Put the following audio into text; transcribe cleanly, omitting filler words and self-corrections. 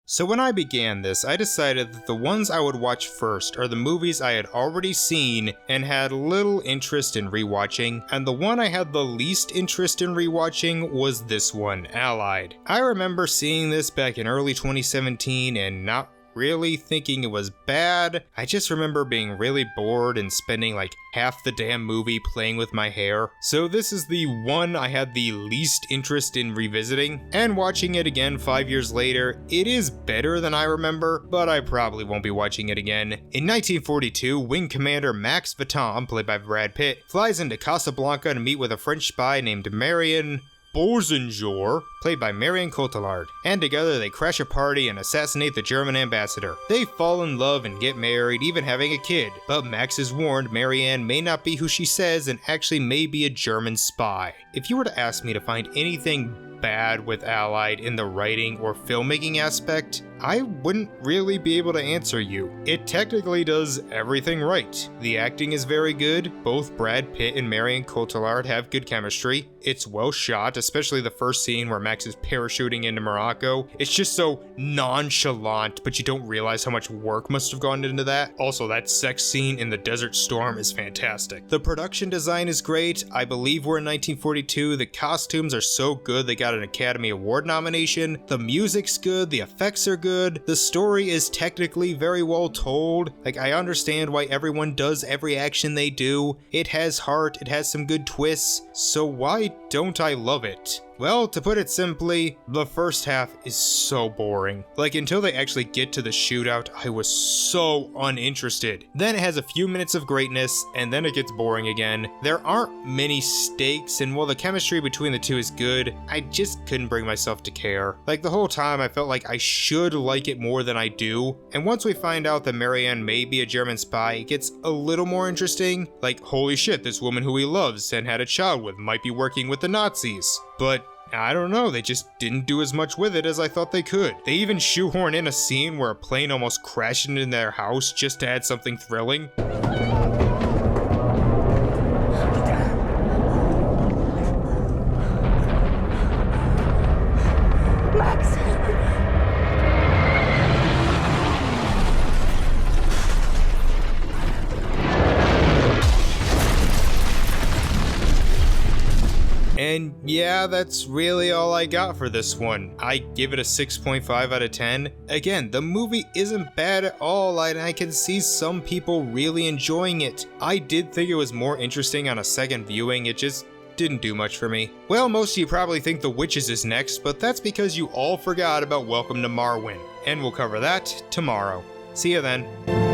So when I began this, I decided that the ones I would watch first are the movies I had already seen and had little interest in rewatching, and the one I had the least interest in rewatching was this one, Allied. I remember seeing this back in early 2017 and not really thinking it was bad. I just remember being really bored and spending like half the damn movie playing with my hair. So this is the one I had the least interest in revisiting, and watching it again 5 years later, it is better than I remember, but I probably won't be watching it again. In 1942, Wing Commander Max Viton, played by Brad Pitt, flies into Casablanca to meet with a French spy named Marion Bourzinjour, played by Marion Cotillard, and together they crash a party and assassinate the German ambassador. They fall in love and get married, even having a kid, but Max is warned Marianne may not be who she says and actually may be a German spy. If you were to ask me to find anything bad with Allied in the writing or filmmaking aspect, I wouldn't really be able to answer you. It technically does everything right. The acting is very good, both Brad Pitt and Marion Cotillard have good chemistry. It's well shot, especially the first scene where Max is parachuting into Morocco. It's just so nonchalant, but you don't realize how much work must have gone into that. Also, that sex scene in the Desert Storm is fantastic. The production design is great. I believe we're in 1942. The costumes are so good they got an Academy Award nomination. The music's good, the effects are good, the story is technically very well told. Like, I understand why everyone does every action they do. It has heart, it has some good twists, so why don't I love it? Well, to put it simply, the first half is so boring. Like, until they actually get to the shootout, I was so uninterested. Then it has a few minutes of greatness, and then it gets boring again. There aren't many stakes, and while the chemistry between the two is good, I just couldn't bring myself to care. Like, the whole time I felt like I should like it more than I do, and once we find out that Marianne may be a German spy, it gets a little more interesting. Like, holy shit, this woman who he loves and had a child with might be working with the Nazis. But I don't know, they just didn't do as much with it as I thought they could. They even shoehorn in a scene where a plane almost crashed into their house just to add something thrilling. And yeah, that's really all I got for this one. I give it a 6.5 out of 10. Again, the movie isn't bad at all, and I can see some people really enjoying it. I did think it was more interesting on a second viewing, it just didn't do much for me. Well, most of you probably think The Witches is next, but that's because you all forgot about Welcome to Marwen, and we'll cover that tomorrow. See you then.